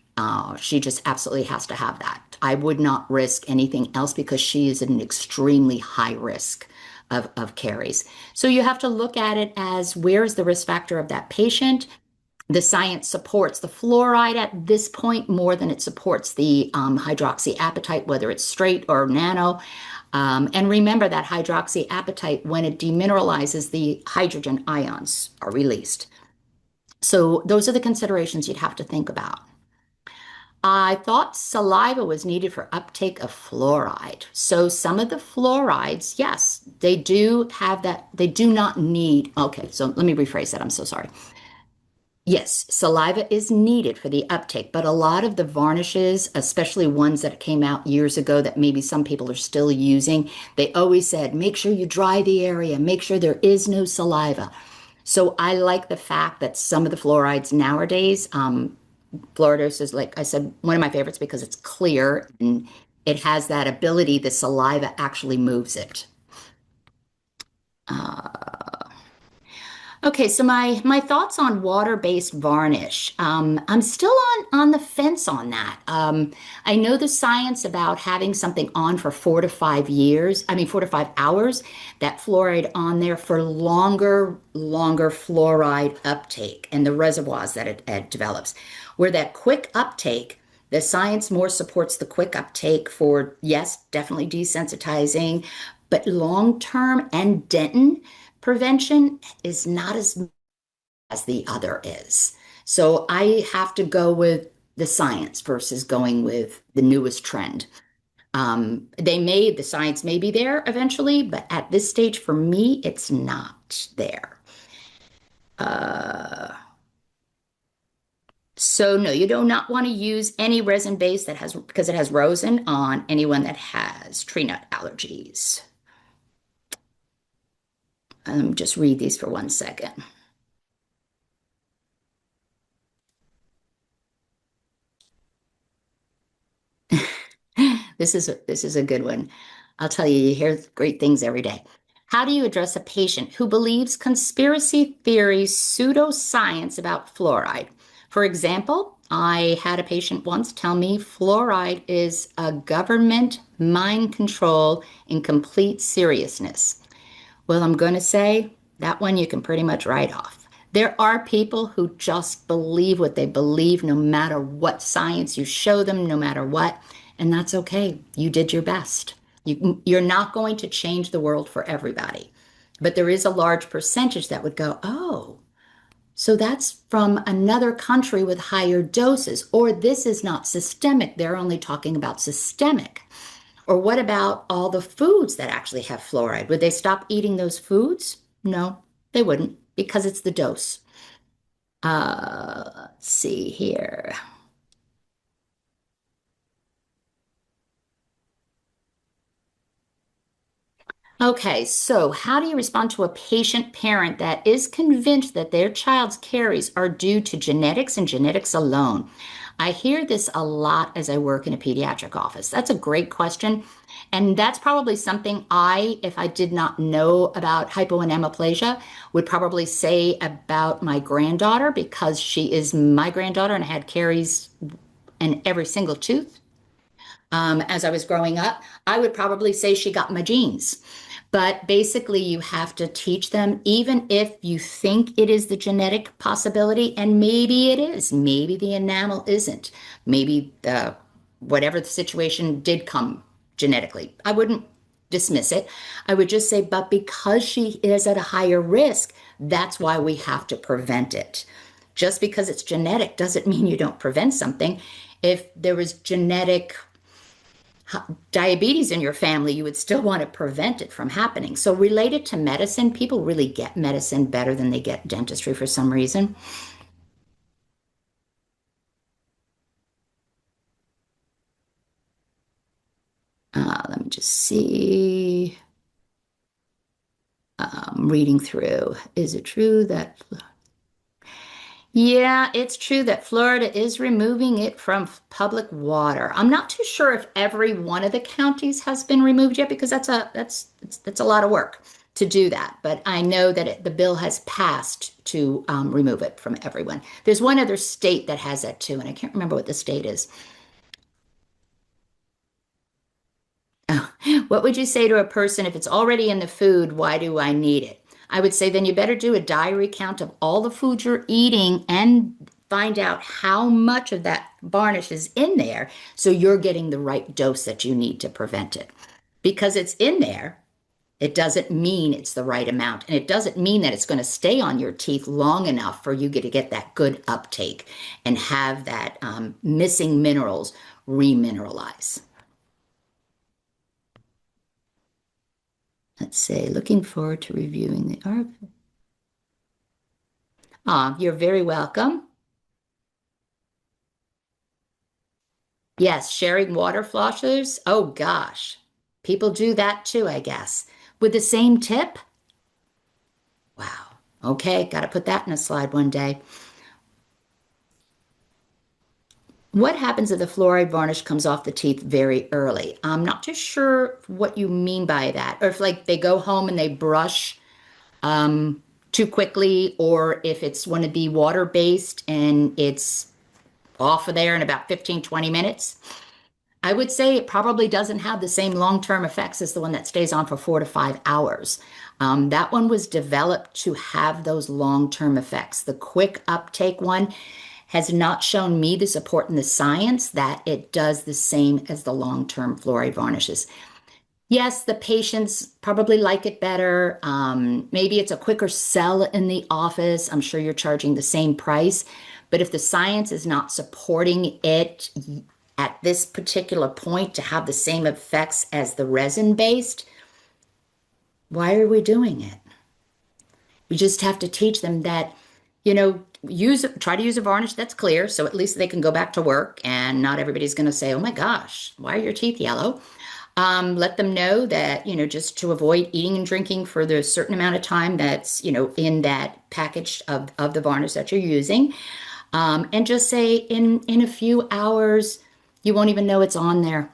She just absolutely has to have that. I would not risk anything else because she is at an extremely high risk of caries. So you have to look at it as where is the risk factor of that patient. The science supports the fluoride at this point more than it supports the hydroxyapatite, whether it's straight or nano. And remember that hydroxyapatite, when it demineralizes, the hydrogen ions are released. So those are the considerations you'd have to think about. I thought saliva was needed for uptake of fluoride. So some of the fluorides, yes, they do have that. They do not need. Okay, so let me rephrase that. I'm so sorry. Yes, saliva is needed for the uptake, but a lot of the varnishes, especially ones that came out years ago that maybe some people are still using, they always said, make sure you dry the area, make sure there is no saliva. So I like the fact that some of the fluorides nowadays, Fluoridose is, like I said, one of my favorites because it's clear and it has that ability, the saliva actually moves it. Okay, so my thoughts on water-based varnish. I'm still on the fence on that. I know the science about having something on for 4 to 5 years. I mean, 4 to 5 hours. That fluoride on there for longer fluoride uptake and the reservoirs that it develops. Where that quick uptake, the science more supports the quick uptake for, yes, definitely desensitizing, but long-term and dentin prevention is not as the other is. So I have to go with the science versus going with the newest trend. The science may be there eventually, but at this stage, for me, it's not there. Uh, so no, you do not want to use any resin base that has, because it has rosin on anyone that has tree nut allergies. Just read these for 1 second. This is a good one. I'll tell you, you hear great things every day. How do you address a patient who believes conspiracy theories, pseudoscience about fluoride? For example, I had a patient once tell me fluoride is a government mind control in complete seriousness. Well, I'm going to say that one you can pretty much write off. There are people who just believe what they believe, no matter what science you show them, no matter what, and that's okay. You did your best. You're not going to change the world for everybody, but there is a large percentage that would go, oh, So that's from another country with higher doses. Or this is not systemic. They're only talking about systemic. Or what about all the foods that actually have fluoride? Would they stop eating those foods? No, they wouldn't because it's the dose. Let's see here. Okay, so how do you respond to a patient parent that is convinced that their child's caries are due to genetics and genetics alone? I hear this a lot as I work in a pediatric office. That's a great question. And that's probably something if I did not know about hypoenemplasia, would probably say about my granddaughter because she is my granddaughter and I had caries in every single tooth as I was growing up. I would probably say she got my genes. But basically, you have to teach them, even if you think it is the genetic possibility, and maybe it is. Maybe the enamel isn't. Maybe whatever the situation did come genetically. I wouldn't dismiss it. I would just say, but because she is at a higher risk, that's why we have to prevent it. Just because it's genetic doesn't mean you don't prevent something. If there was genetic diabetes in your family, you would still want to prevent it from happening. So, related to medicine, people really get medicine better than they get dentistry for some reason. Let me just see. Reading through. Is it true that Yeah, it's true that Florida is removing it from public water. I'm not too sure if every one of the counties has been removed yet because that's a lot of work to do that. But I know that the bill has passed to remove it from everyone. There's one other state that has that too, and I can't remember what the state is. What would you say to a person if it's already in the food? Why do I need it? I would say then you better do a diary count of all the food you're eating and find out how much of that varnish is in there so you're getting the right dose that you need to prevent it. Because it's in there, it doesn't mean it's the right amount. And it doesn't mean that it's going to stay on your teeth long enough for you to get that good uptake and have that missing minerals remineralize. Let's say, looking forward to reviewing the article. Ah, you're very welcome. Yes, sharing water flossers. Oh gosh, people do that too, I guess. With the same tip? Wow. Okay, got to put that in a slide one day. What happens if the fluoride varnish comes off the teeth very early? I'm not too sure what you mean by that. Or if like they go home and they brush too quickly, or if it's one of the water-based and it's off of there in about 15, 20 minutes. I would say it probably doesn't have the same long-term effects as the one that stays on for 4 to 5 hours. That one was developed to have those long-term effects. The quick uptake one has not shown me the support in the science that it does the same as the long-term fluoride varnishes. Yes, the patients probably like it better. Maybe it's a quicker sell in the office. I'm sure you're charging the same price. But if the science is not supporting it at this particular point to have the same effects as the resin based, why are we doing it? We just have to teach them that, try to use a varnish that's clear so at least they can go back to work and not everybody's going to say, oh my gosh, why are your teeth yellow? Let them know that, just to avoid eating and drinking for the certain amount of time that's, in that package of the varnish that you're using. And just say in a few hours, you won't even know it's on there.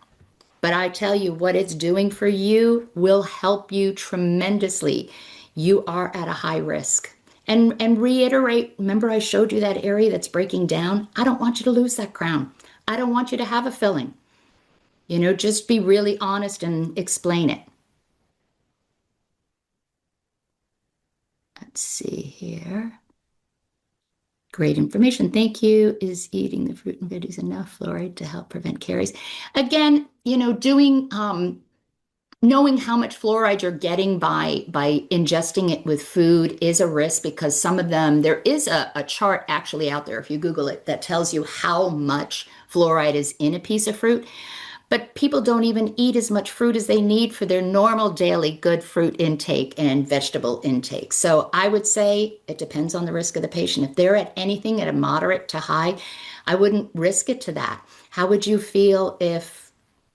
But I tell you, what it's doing for you will help you tremendously. You are at a high risk. And reiterate, remember I showed you that area that's breaking down? I don't want you to lose that crown. I don't want you to have a filling. Just be really honest and explain it. Let's see here. Great information. Thank you. Is eating the fruit and veggies enough fluoride to help prevent caries? Again, doing Knowing how much fluoride you're getting by ingesting it with food is a risk because some of them, there is a chart actually out there, if you Google it, that tells you how much fluoride is in a piece of fruit. But people don't even eat as much fruit as they need for their normal daily good fruit intake and vegetable intake. So I would say it depends on the risk of the patient. If they're at anything at a moderate to high, I wouldn't risk it to that. How would you feel if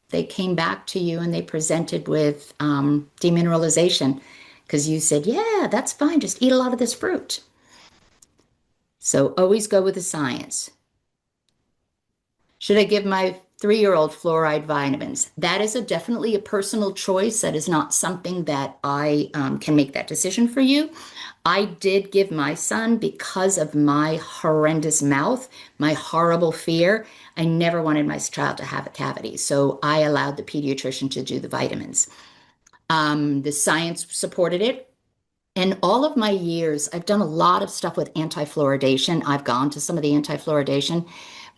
they came back to you and they presented with demineralization? Because you said, yeah, that's fine, just eat a lot of this fruit. So always go with the science. Should I give my 3-year-old fluoride vitamins? That is definitely a personal choice. That is not something that I can make that decision for you. I did give my son because of my horrendous mouth, my horrible fear. I never wanted my child to have a cavity. So I allowed the pediatrician to do the vitamins. The science supported it. In all of my years, I've done a lot of stuff with anti-fluoridation. I've gone to some of the anti-fluoridation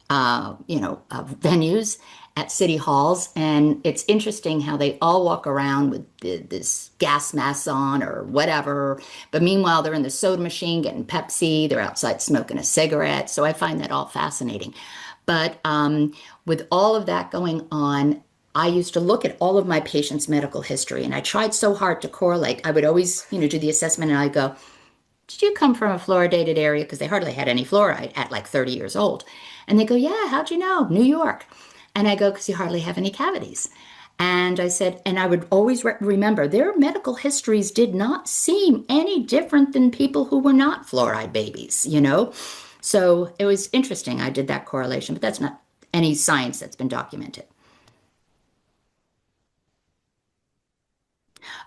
venues at city halls. And it's interesting how they all walk around with this gas mask on or whatever. But meanwhile, they're in the soda machine getting Pepsi. They're outside smoking a cigarette. So I find that all fascinating. But with all of that going on, I used to look at all of my patients' medical history, and I tried so hard to correlate. I would always, do the assessment, and I'd go, did you come from a fluoridated area? Because they hardly had any fluoride at like 30 years old. And they go, yeah, how'd you know? New York. And I go, because you hardly have any cavities. And I said, and I would always remember their medical histories did not seem any different than people who were not fluoride babies. So it was interesting. I did that correlation, but that's not any science that's been documented.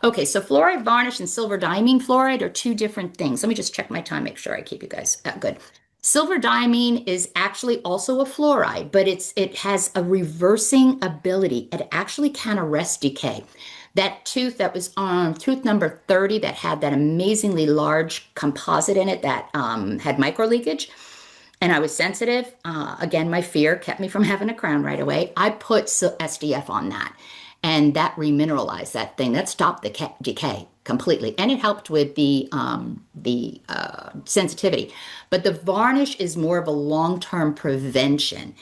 Okay, so fluoride varnish and silver diamine fluoride are two different things. Let me just check my time, make sure I keep you guys good. Silver diamine is actually also a fluoride, but it has a reversing ability. It actually can arrest decay. That tooth that was on tooth number 30 that had that amazingly large composite in it that had micro leakage, and I was sensitive. Again, my fear kept me from having a crown right away. I put SDF on that, and that remineralized that thing. That stopped the decay completely, and it helped with the sensitivity. But the varnish is more of a long-term prevention.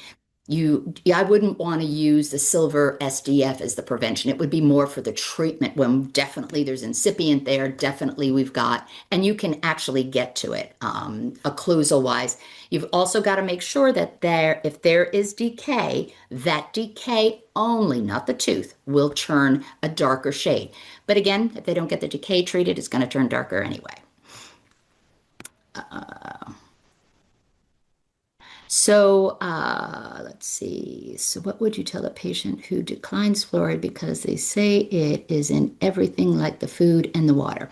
I wouldn't want to use the silver SDF as the prevention. It would be more for the treatment when definitely there's incipient there. Definitely we've got, and you can actually get to it occlusal wise. You've also got to make sure that if there is decay, that decay only, not the tooth, will turn a darker shade. But again, if they don't get the decay treated, it's going to turn darker anyway. So let's see. So what would you tell a patient who declines fluoride because they say it is in everything like the food and the water?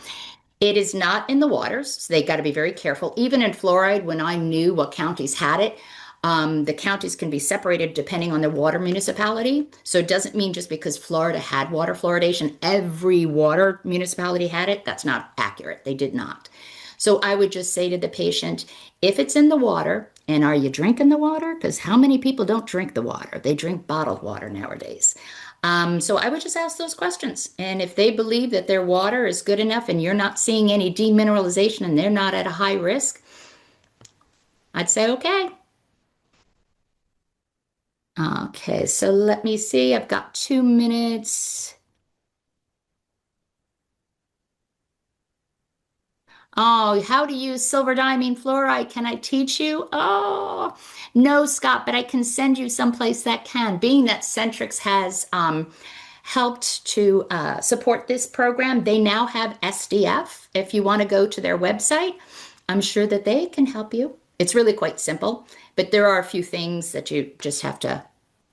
It is not in the waters, so they got to be very careful. Even in fluoride, when I knew what counties had it, the counties can be separated depending on their water municipality. So it doesn't mean just because Florida had water fluoridation, every water municipality had it. That's not accurate. They did not. So I would just say to the patient, if it's in the water, and are you drinking the water? Because how many people don't drink the water? They drink bottled water nowadays. So I would just ask those questions. And if they believe that their water is good enough and you're not seeing any demineralization and they're not at a high risk, I'd say, okay. Okay, so let me see. I've got 2 minutes. Oh, how to use silver diamine fluoride. Can I teach you? Oh, no, Scott, but I can send you someplace that can. Being that Centrix has helped to support this program, they now have SDF. If you want to go to their website, I'm sure that they can help you. It's really quite simple, but there are a few things that you just have to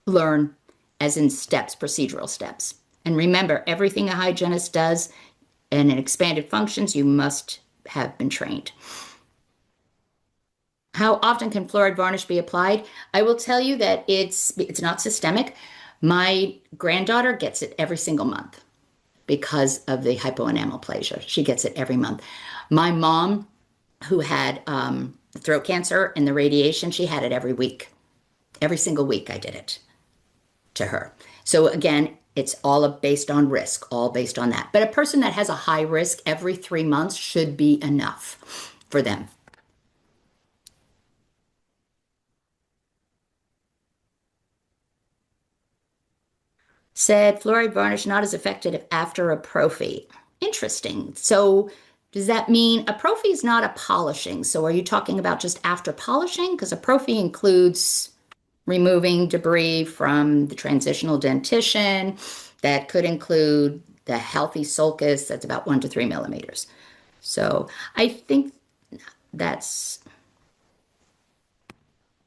learn as in steps, procedural steps. And remember, everything a hygienist does and in expanded functions, you must have been trained. How often can fluoride varnish be applied? I will tell you that it's not systemic. My granddaughter gets it every single month because of the hypoenamelplasia. She gets it every month. My mom, who had throat cancer and the radiation, she had it every week. Every single week I did it to her. So again, It's all based on risk, all based on that. But a person that has a high risk every 3 months should be enough for them. Said fluoride varnish not as effective after a prophy. Interesting. So does that mean a prophy is not a polishing? So are you talking about just after polishing? Because a prophy includes removing debris from the transitional dentition. That could include the healthy sulcus, that's about 1 to 3 millimeters. So I think that's,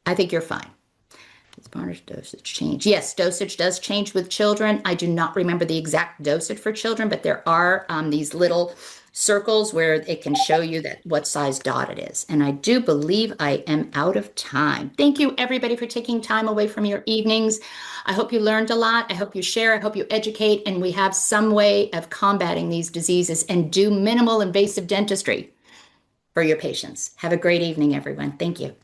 I think you're fine. Varnish dosage change. Yes, dosage does change with children. I do not remember the exact dosage for children, but there are these little circles where it can show you that what size dot it is. And I do believe I am out of time. Thank you, everybody, for taking time away from your evenings. I hope you learned a lot. I hope you share. I hope you educate, and we have some way of combating these diseases and do minimal invasive dentistry for your patients. Have a great evening, everyone. Thank you.